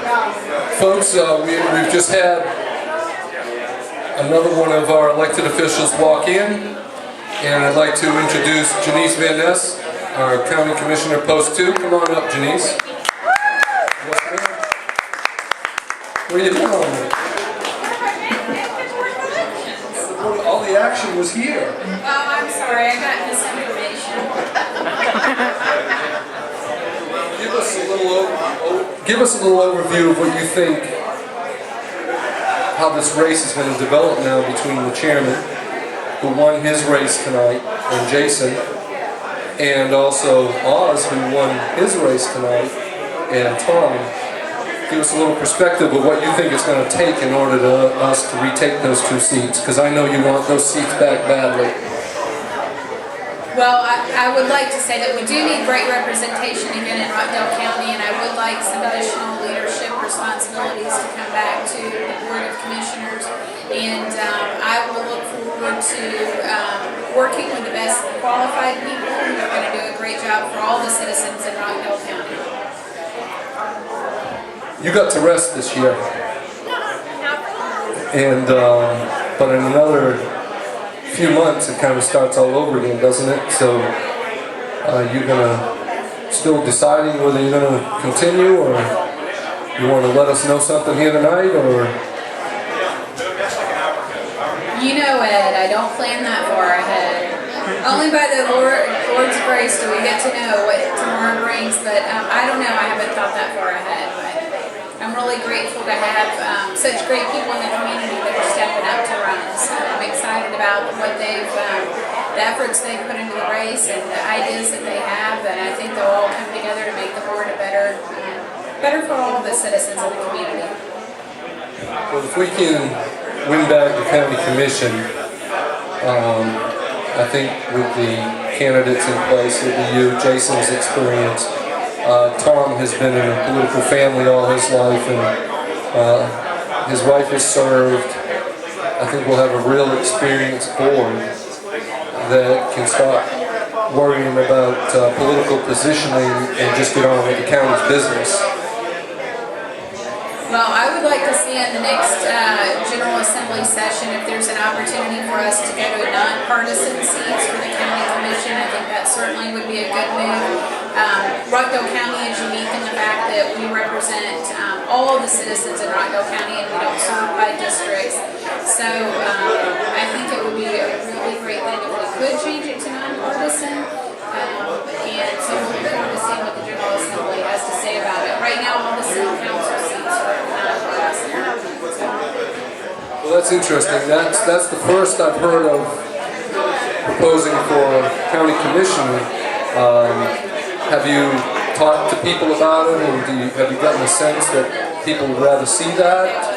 Folks, we've just had another one of our elected officials walk in, and I'd like to introduce Janice Van Ness, our County Commissioner Post 2. Come on up, Janice. What are you doing? All the action was here. Oh, I'm sorry, I got misinformation. Give us a little overview of what you think, how this race is going to develop now between the chairman, who won his race tonight, and Jason, and also Oz, who won his race tonight, and Tom. Give us a little perspective of what you think it's going to take in order to us to retake those 2 seats, because I know you want those seats back badly. Well, I would like to say that we do need great representation again in Rockdale County, and I would like some additional leadership responsibilities to come back to the Board of Commissioners, and I will look forward to working with the best qualified people who are going to do a great job for all the citizens in Rockdale County. You got to rest this year, and but in another few months it kind of starts all over again, doesn't it? So you're gonna still deciding whether you're gonna continue, or you want to let us know something here tonight, or? You know, Ed, I don't plan that far ahead. Only by the Lord's grace do we get to know what tomorrow brings, but I don't know, I haven't thought that far ahead. But I'm really grateful to have such great people in the community that are stepping up to run. So I'm excited about what the efforts they've put into the race and the ideas that they have, and I think they'll all come together to make the board a better for all the citizens of the community. Well, if we can win back the county commission, I think with the candidates in place, with you, Jason's experience, Tom has been in a political family all his life, and his wife has served. I think we'll have a real experienced board that can stop worrying about political positioning and just get on with the county's business. Well, I would like to see in the next General Assembly session if there's an opportunity for us to go to non-partisan seats for the County Commission. I think that certainly would be a good move. Rockdale County is unique in the fact that we represent all the citizens in Rockdale County, and we don't serve by districts. So I think it would be a really great thing if we could change it to non-partisan. And so we're looking forward to seeing what the General Assembly has to say about it. Right now, all the city council seats are non-partisan. Well, that's interesting. That's the first I've heard of proposing for county commissioner. Have you talked to people about it, and have you gotten a sense that people would rather see that?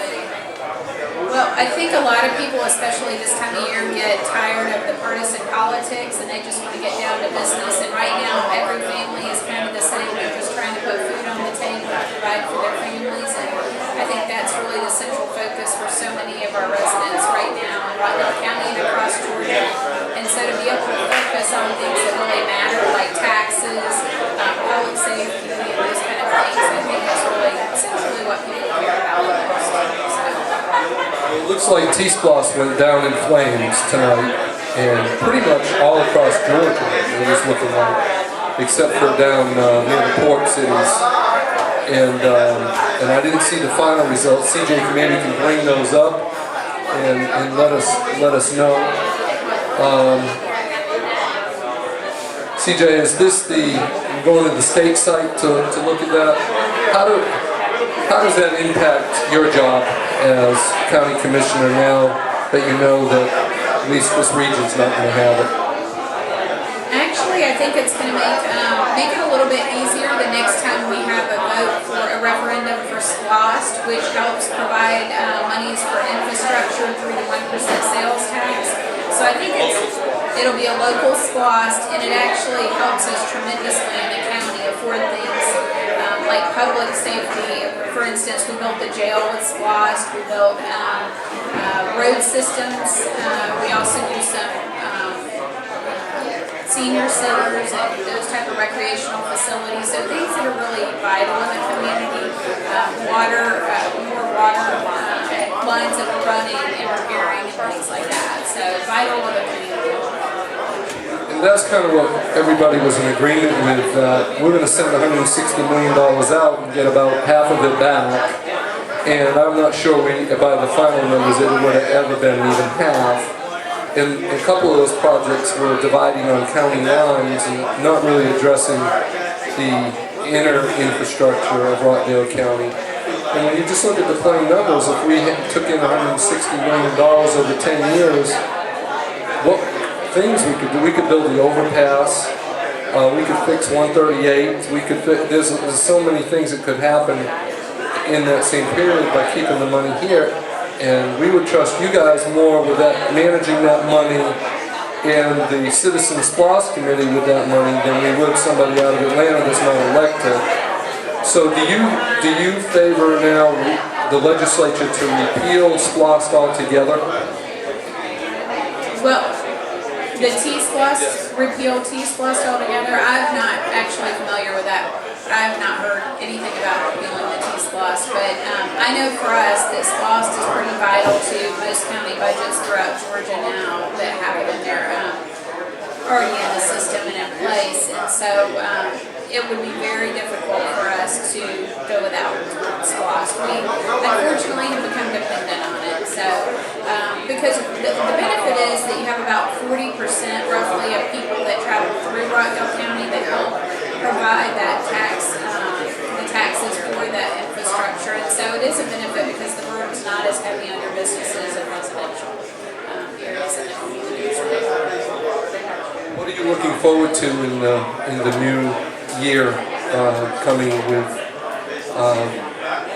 Well, I think a lot of people, especially this time of year, get tired of the partisan politics, and they just want to get down to business. And right now, every family is kind of the same. They're just trying to put food on the table and provide for their families. And I think that's really the central focus for so many of our residents right now in Rockdale County and across Georgia. And so to be able to focus on things that really matter, like taxes, public safety, and those kind of things, I think that's really essentially what people care about the most. It looks like T-Splosh went down in flames tonight, and pretty much all across Georgia it was looking like, except for down near the port cities. And I didn't see the final results. CJ, maybe can bring those up and let us know. CJ, is this I'm going to the state site to look at that? How does that impact your job as county commissioner now that you know that at least this region's not going to have it? Actually, I think it's going to make it a little bit easier the next time we have a vote for a referendum for SLOST, which helps provide monies for infrastructure through the 1% sales tax. So I think it'll be a local SLOST, and it actually helps us tremendously in the county afford things like public safety. For instance, we built the jail with SLOST, we built road systems, we also do some senior centers and those type of recreational facilities, so things that are really vital in the community, water water, more water lines that were running and repairing and things like that. So vital to the community. And that's kind of what everybody was in agreement with. We're going to send $160 million out and get about half of it back. And I'm not sure by the final numbers it would have ever been even half. And a couple of those projects were dividing on county lines and not really addressing the inner infrastructure of Rockdale County. And when you just look at the plain numbers, if we took in $160 million over 10 years, what things we could do? We could build the overpass, we could fix 138, we could there's so many things that could happen in that same period by keeping the money here. And we would trust you guys more with that, managing that money, and the Citizen Splosh Committee with that money than we would somebody out of Atlanta that's not elected. So do you favor now the legislature to repeal Splosh altogether? Well, the T-Splosh, repeal T-Splosh altogether, I'm not actually familiar with that. I have not heard anything about repealing the T-Splosh, but I know for us that Splosh is pretty vital to most county budgets throughout Georgia now that have it in there, already in the system and in place, and so it would be very difficult for us to go without Splosh. We unfortunately have become dependent on it, so because the benefit is that you have about 40% roughly of people that travel through Rockdale County that help provide that the taxes for that infrastructure, and so it is a benefit because the burden's not as heavy under businesses and residential areas in the community. What are you looking forward to in the new year coming with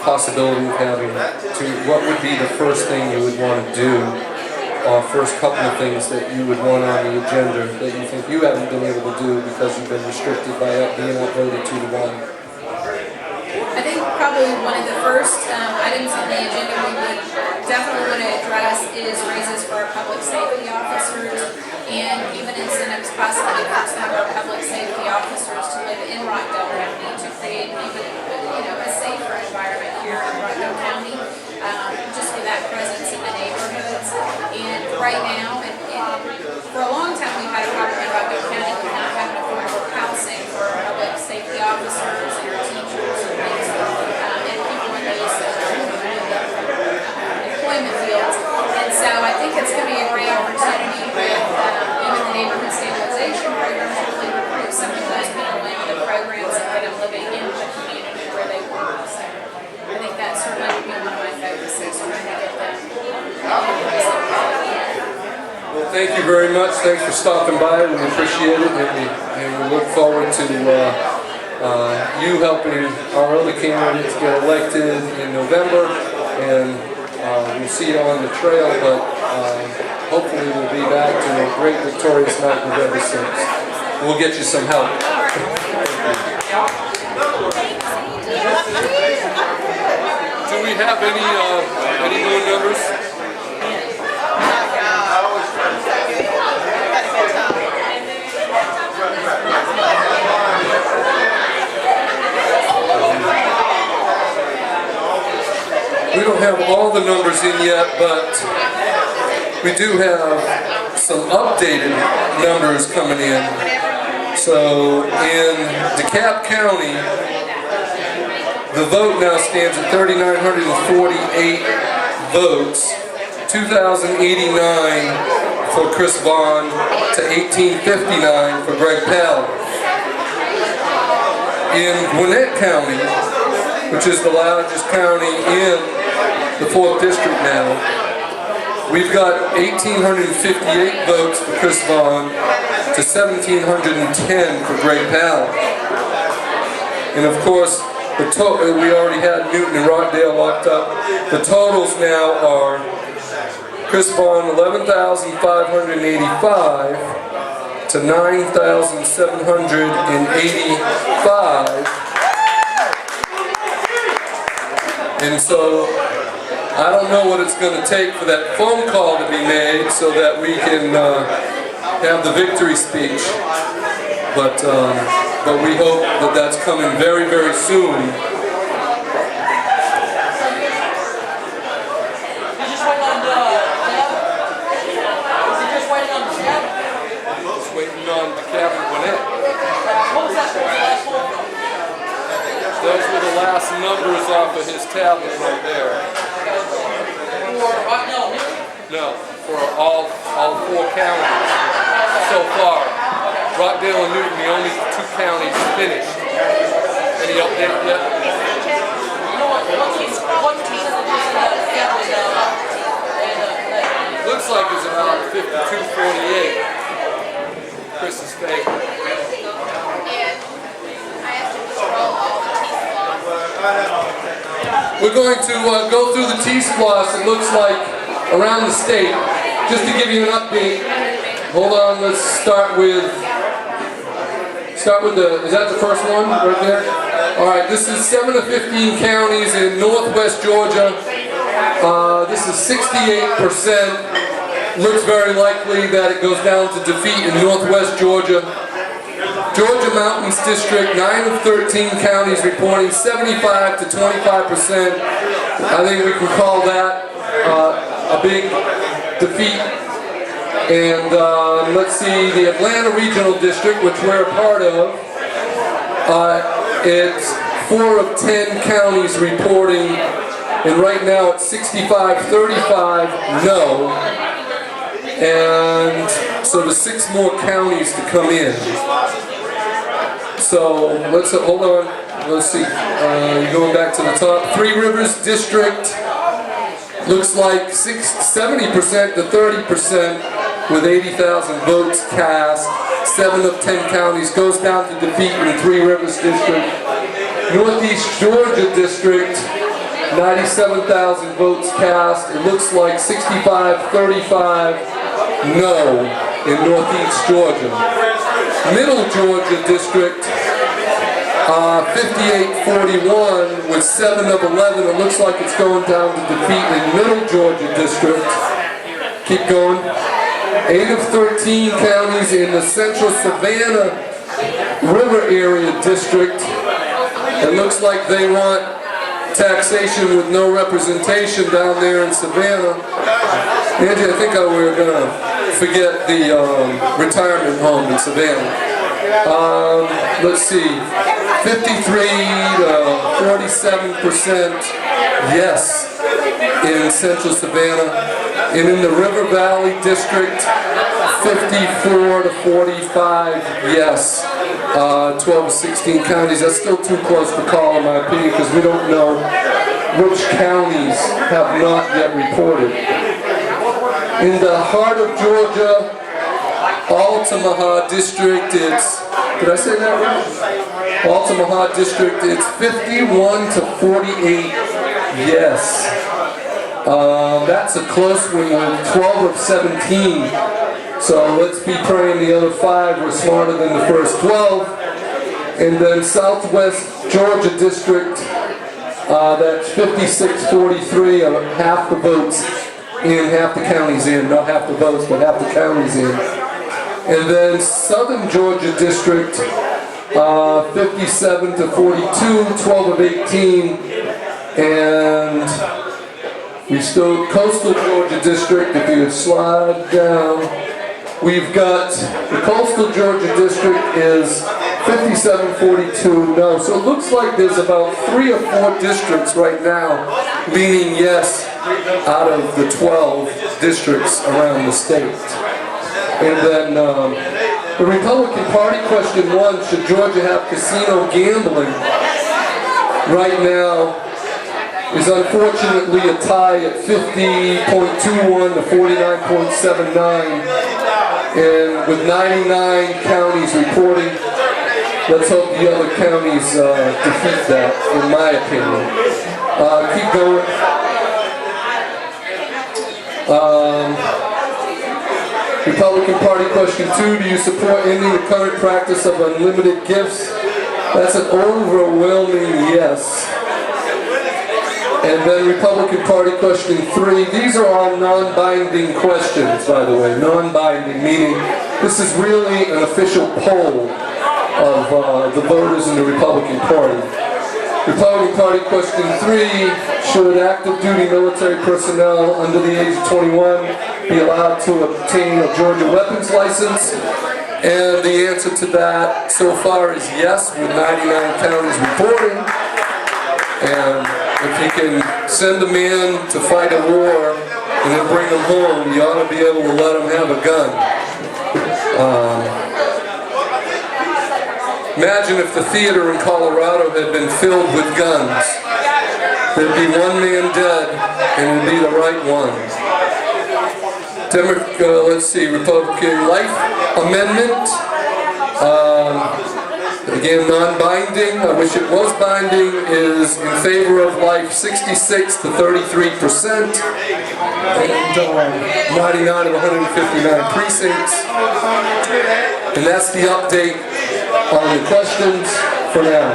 possibility of having what would be the first thing you would want to do, or first couple of things that you would want on the agenda that you think you haven't been able to do because you've been restricted by being outvoted 2-1? I think probably one of the first items on the agenda we would definitely want to address is raises for our public safety officers and even incentives possibly for some of our public safety officers to live in Rockdale County to create even a safer environment here in Rockdale County, just with that presence in the neighborhoods. And right now, and for a long time we've had a problem in Rockdale County with not having affordable housing for our public safety officers and our teachers and things, and people in those employment fields. And so I think it's going to be a great opportunity with even the neighborhood stabilization program to really recruit some of those people into the programs and get them living in the community where they work. So I think that certainly would be one of my focuses, trying to get them. Well, thank you very much. Thanks for stopping by. We appreciate it, and we look forward to you helping our other candidates get elected in November, and we'll see you on the trail, but hopefully we'll be back to a great victorious night November 6th. We'll get you some help. Do we have any more numbers? We don't have all the numbers in yet, but we do have some updated numbers coming in. So in DeKalb County, the vote now stands at 3,948 votes, 2,089 for Chris Vaughn to 1,859 for Greg Pell. In Gwinnett County, which is the largest county in the 4th District now, we've got 1,858 votes for Chris Vaughn to 1,710 for Greg Pell. And of course, we already had Newton and Rockdale locked up. The totals now are Chris Vaughn 11,585 to 9,785. And so I don't know what it's going to take for that phone call to be made so that we can have the victory speech. But we hope that that's coming very, very soon. off of his tablet right there. No, for all 4 counties so far. Rockdale and Newton, the only 2 counties finished. Any update yet? Looks like it's about 52-48. Chris's favorite. We're going to go through the T-Splosh, it looks like, around the state. Just to give you an update, hold on, let's start with the, is that the first one right there? Alright, this is 7 of 15 counties in northwest Georgia. This is 68%. Looks very likely that it goes down to defeat in northwest Georgia. Georgia Mountains District, 9 of 13 counties reporting 75 to 25%. I think we can call that a big defeat. And let's see, the Atlanta Regional District, which we're a part of, it's 4 of 10 counties reporting, and right now it's 65-35 no. And so there's 6 more counties to come in. So let's hold on. Let's see. Going back to the top, 3 Rivers District looks like 70% to 30% with 80,000 votes cast. 7 of 10 counties goes down to defeat in 3 Rivers District. Northeast Georgia District, 97,000 votes cast. It looks like 65-35 no in Northeast Georgia. Middle Georgia District, 58-41 with 7 of 11. It looks like it's going down to defeat in Middle Georgia District. Keep going. 8 of 13 counties in the Central Savannah River Area District. It looks like they want taxation with no representation down there in Savannah. Angie, I think we were going to forget the retirement home in Savannah. Let's see, 53 to 47% yes in Central Savannah. And in the River Valley District, 54 to 45 yes. 12 to 16 counties. That's still too close to call in my opinion because we don't know which counties have not yet reported. In the heart of Georgia, Altamaha District, it's, did I say that right? Altamaha District, it's 51 to 48 yes. That's a close one with 12 of 17. So let's be praying the other 5 were smarter than the first 12. And then Southwest Georgia District, that's 56-43, half the votes in, half the counties in. Not half the votes, but half the counties in. And then Southern Georgia District, 57 to 42, 12 of 18. And we still, Coastal Georgia District, if you would slide down. We've got the Coastal Georgia District is 57-42 no. So it looks like there's about 3 or 4 districts right now leaning yes out of the 12 districts around the state. And then the Republican Party question 1, should Georgia have casino gambling? Right now is unfortunately a tie at 50.21 to 49.79. And with 99 counties reporting, let's hope the other counties defeat that, in my opinion. Keep going. Republican Party question 2, do you support ending the current practice of unlimited gifts? That's an overwhelming yes. And then Republican Party question 3. These are all non-binding questions, by the way. Non-binding, meaning this is really an official poll of the voters in the Republican Party. Republican Party question 3. Should active duty military personnel under the age of 21 be allowed to obtain a Georgia weapons license? And the answer to that so far is yes, with 99 counties reporting. And if you can send a man to fight a war and then bring him home, you ought to be able to let him have a gun. Imagine if the theater in Colorado had been filled with guns. There'd be one man dead, and it'd be the right one. Let's see, Republican Life Amendment. Again, non-binding. I wish it was binding. Is in favor of life 66 to 33%, and 99 of 159 precincts. And that's the update on the questions for now.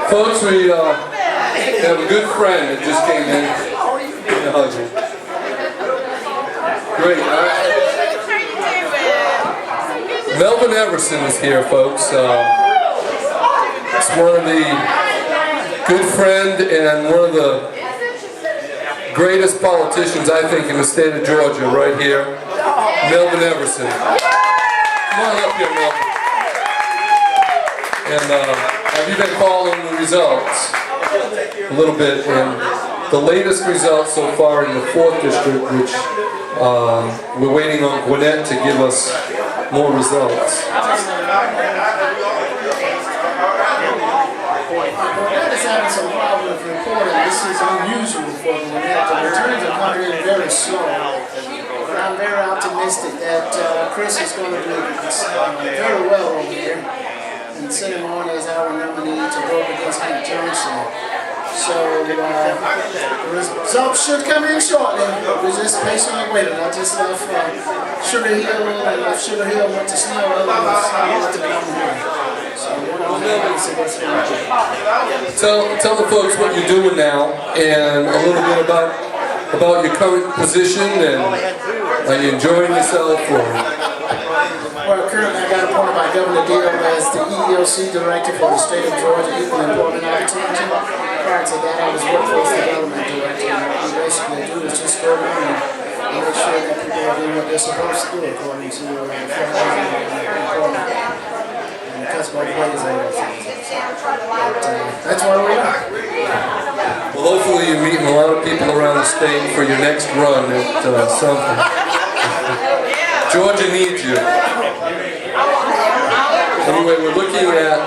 Folks, we have a good friend that just came in. Great. Melvin Everson is here, folks. It's one of the good friend and one of the greatest politicians, I think, in the state of Georgia, right here. Melvin Everson. Come on up here, Melvin. And have you been following the results a little bit? And the latest results so far in the 4th district, which we're waiting on Gwinnett to give us more results. Gwinnett is having some problems reporting. This is unusual for Gwinnett. The returns are coming in very slow. But I'm very optimistic that Chris is going to do very well over here. And send him on as our nominee to go up against Hank Johnson. So the results should come in shortly. We're just patiently waiting. I just left Sugar Hill, and if Sugar Hill went to Snow, I was to come here. So Tell the folks what you're doing now, and a little bit about your current position, and are you enjoying yourself? Well, currently I got appointed by Governor Deal as the EEOC Director for the State of Georgia Equal Employment Opportunity. Prior to that, I was Workforce Development Director. And what we basically do is just go around and make sure that people are doing what they're supposed to do according to employment. And cuts both ways on those things. That's where we are. Well, hopefully you're meeting a lot of people around the state for your next run at something. Georgia needs you. Anyway, we're looking at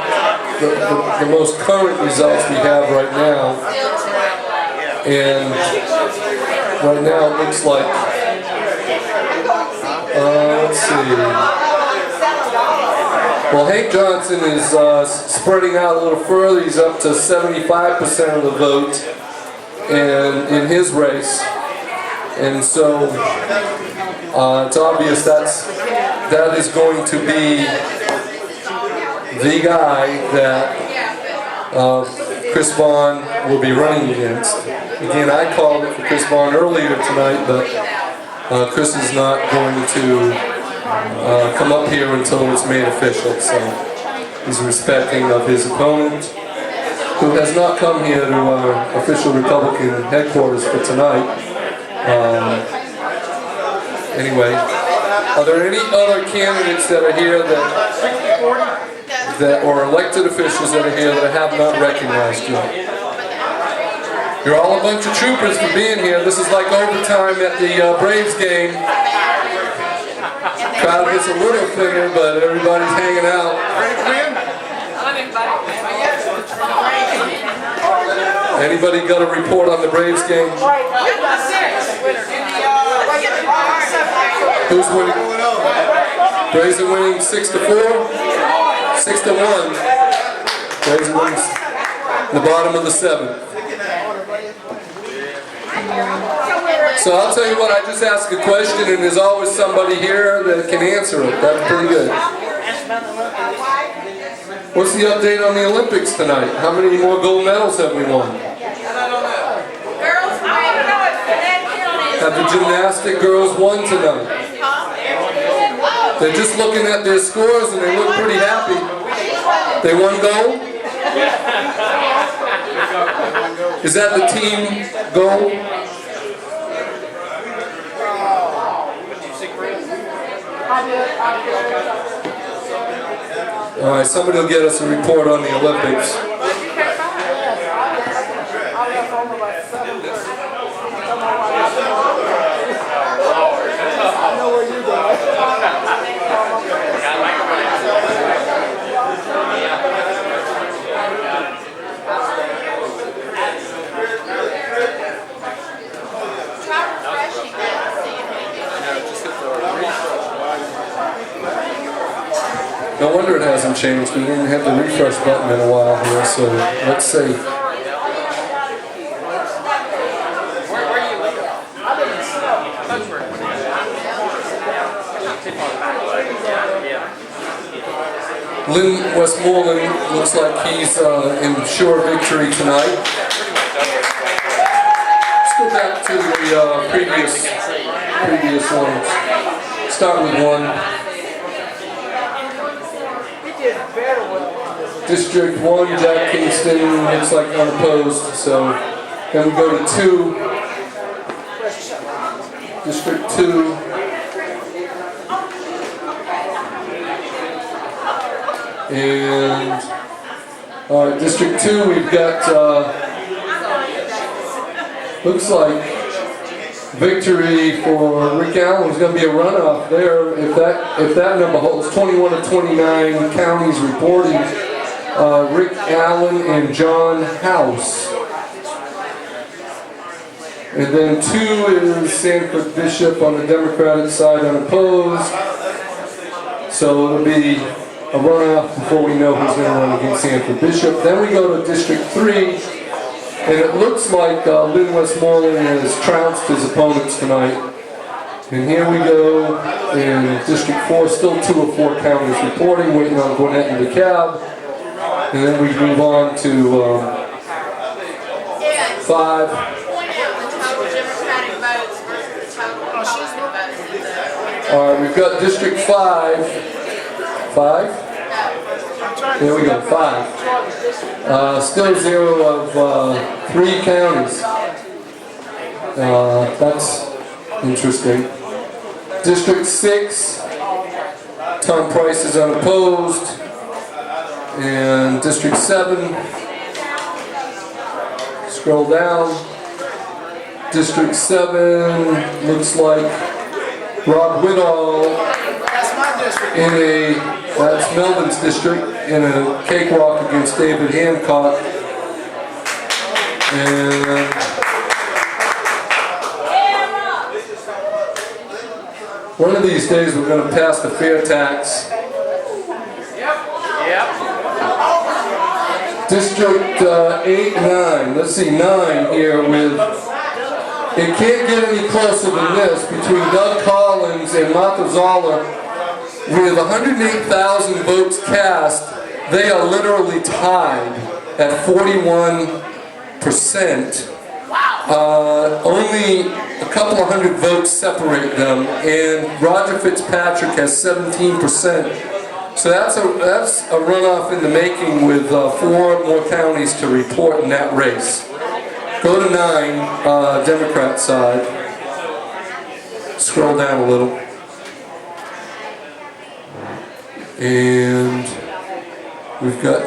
the most current results we have right now. And right now it looks like, let's see. Well, Hank Johnson is spreading out a little further. He's up to 75% of the vote in his race. And so it's obvious that is going to be the guy that Chris Vaughn will be running against. Again, I called it for Chris Vaughn earlier tonight, but Chris is not going to come up here until it's made official. So he's respecting of his opponent, who has not come here to our official Republican headquarters for tonight. Anyway, are there any other candidates that are here that or elected officials that are here that I have not recognized yet? You're all a bunch of troopers for being here. This is like overtime at the Braves game. Crowd gets a little thinner, but everybody's hanging out. Anybody got a report on the Braves game? Who's winning? Braves are winning 6-4. 6-1. Crazy wins. The bottom of the 7th. So I'll tell you what, I just ask a question and there's always somebody here that can answer it. That's pretty good. What's the update on the Olympics tonight? How many more gold medals have we won? Have the gymnastic girls won tonight? They're just looking at their scores and they look pretty happy. They won gold? Is that the team gold? Alright, somebody will get us a report on the Olympics. No wonder it hasn't changed. We didn't have the refresh button in a while here, so let's see. Lynn Westmoreland looks like he's in sure victory tonight. Let's go back to the previous ones. Start with one. District 1, Jack Kingston looks like unopposed, so then we go to 2. District 2. And District 2, we've got, looks like victory for Rick Allen. There's going to be a runoff there. If that number holds, 21 of 29 counties reporting Rick Allen and John House. And then 2 is Sanford Bishop on the Democratic side unopposed. So it'll be a runoff before we know who's going to run against Sanford Bishop. Then we go to District 3, and it looks like Lynn Westmoreland has trounced his opponents tonight. And here we go in District 4, still 2 of 4 counties reporting, waiting on Gwinnett and DeKalb. And then we move on to 5. Alright, we've got District 5. 5? There we go, 5. Still 0 of 3 counties. That's interesting. District 6, Tom Price is unopposed. And District 7, scroll down. District 7 looks like Rob Whitall in that's Melvin's district, in a cakewalk against David Hancock. And one of these days we're going to pass the fair tax. District 8, 9. Let's see, 9 here with, it can't get any closer than this, between Doug Collins and Martha Zoller. With 108,000 votes cast, they are literally tied at 41%. Only a couple of hundred votes separate them, and Roger Fitzpatrick has 17%. So that's a runoff in the making with 4 more counties to report in that race. Go to 9, Democrat side. Scroll down a little. And we've got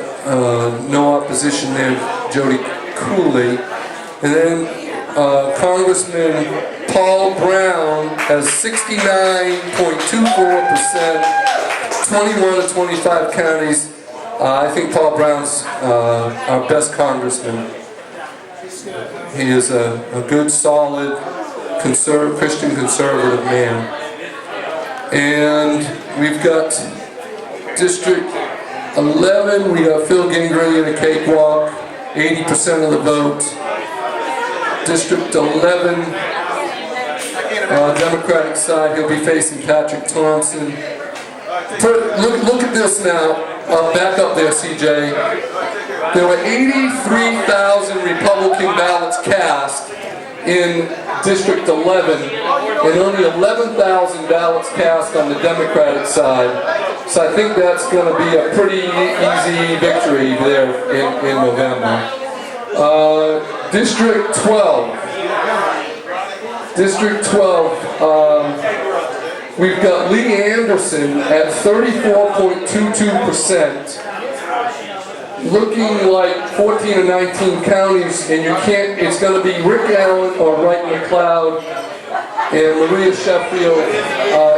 no opposition there, Jody Cooley. And then Congressman Paul Brown has 69.24%. 21 of 25 counties. I think Paul Brown's our best congressman. He is a good, solid, Christian conservative man. And we've got District 11, we got Phil Gingrey in a cakewalk, 80% of the vote. District 11, Democratic side, he'll be facing Patrick Thompson. Look at this now. Back up there, CJ. There were 83,000 Republican ballots cast in District 11, and only 11,000 ballots cast on the Democratic side. So I think that's going to be a pretty easy victory there in November. District 12. District 12, we've got Lee Anderson at 34.22%, looking like 14 or 19 counties, and it's going to be Rick Allen or Wright McLeod, and Maria Sheffield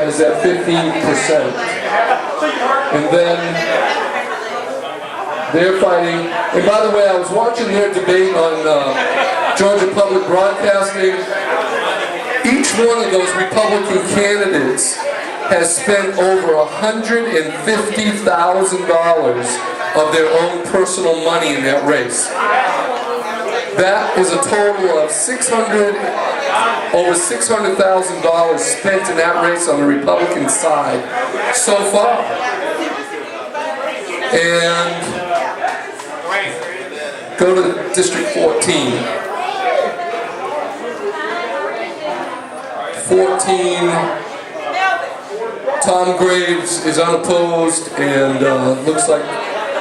is at 15%. And then they're fighting, and by the way, I was watching their debate on Georgia Public Broadcasting. Each one of those Republican candidates has spent over $150,000 of their own personal money in that race. That is a total of over $600,000 spent in that race on the Republican side so far. And go to District 14. 14, Tom Graves is unopposed and looks like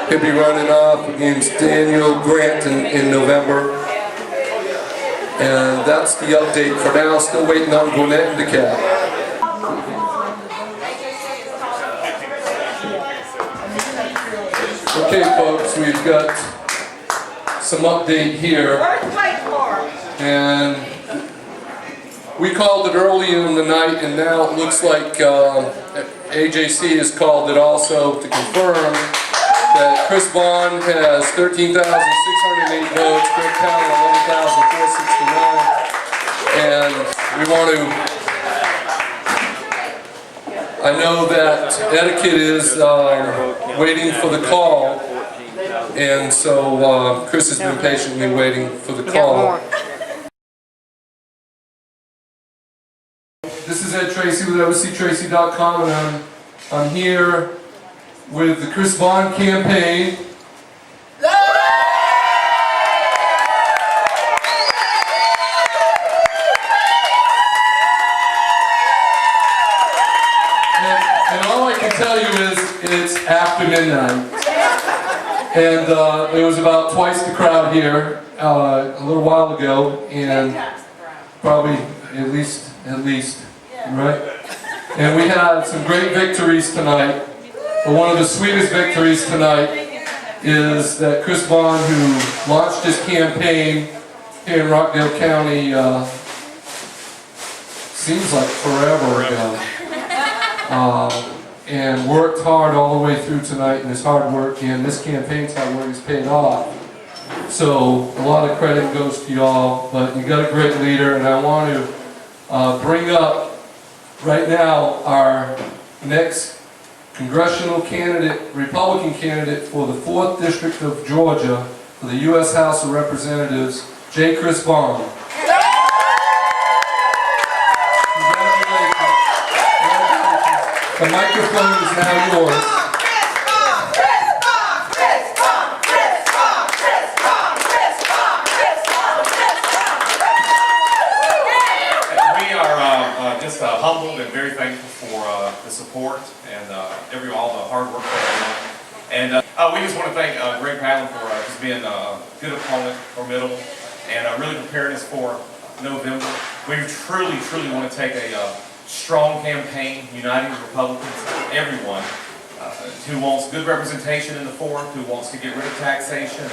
he'll be running off against Daniel Grant in November. And that's the update for now. Still waiting on Gwinnett and DeKalb. Okay, folks, we've got some update here. And we called it earlier in the night, and now it looks like AJC has called it also to confirm that Chris Vaughn has 13,608 votes, Greg County 11,469, and we want to, I know that etiquette is waiting for the call, and so Chris has been patiently waiting for the call. This is Ed Tracy with OCTracy.com, and I'm here with the Chris Vaughn campaign. And all I can tell you is it's after midnight. And there was about twice the crowd here a little while ago, and probably at least. Right? And we had some great victories tonight. But one of the sweetest victories tonight is that Chris Vaughn, who launched his campaign here in Rockdale County, seems like forever ago, and worked hard all the way through tonight, and his hard work and this campaign's hard work has paid off. So a lot of credit goes to y'all, but you got a great leader, and I want to bring up right now our next congressional candidate, Republican candidate for the 4th District of Georgia for the U.S. House of Representatives, J. Chris Vaughn. Congratulations. The microphone is now yours. Just humbled and very thankful for the support and all the hard work that they've done. And we just want to thank Greg Palin for just being a good opponent, formidable, and really preparing us for November. We truly want to take a strong campaign, uniting the Republicans, everyone who wants good representation in the 4th, who wants to get rid of taxation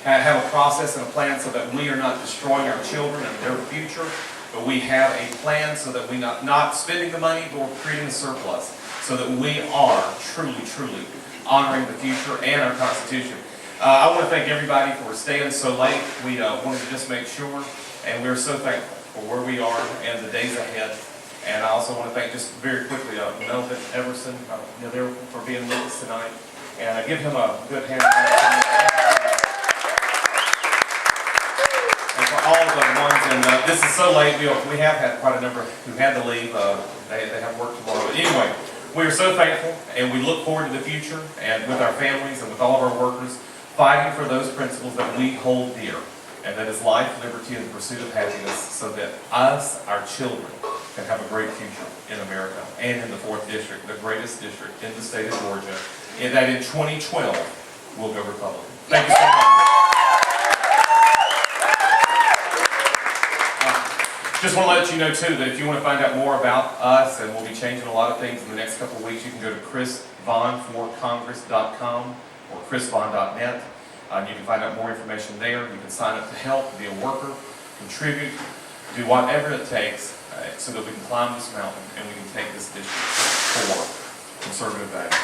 and have a process and a plan so that we are not destroying our children and their future. But we have a plan so that we're not spending the money, but we're creating a surplus, so that we are truly honoring the future and our Constitution. I want to thank everybody for staying so late. We wanted to just make sure, and we're so thankful for where we are and the days ahead. And I also want to thank, just very quickly, Melvin Everson, for being with us tonight. And give him a good hand. And for all the ones, and this is so late, we have had quite a number who had to leave. They have work tomorrow. But anyway, we are so thankful, and we look forward to the future, and with our families and with all of our workers, fighting for those principles that we hold dear, and that is life, liberty, and the pursuit of happiness, so that us, our children, can have a great future in America and in the 4th District, the greatest district in the state of Georgia, and that in 2012 will go Republican. Thank you so much. Just want to let you know too that if you want to find out more about us, and we'll be changing a lot of things in the next couple of weeks, you can go to chrisvaughnforcongress.com or chrisvaughn.net. You can find out more information there. You can sign up to help, be a worker, contribute, do whatever it takes so that we can climb this mountain and we can take this district for conservative values.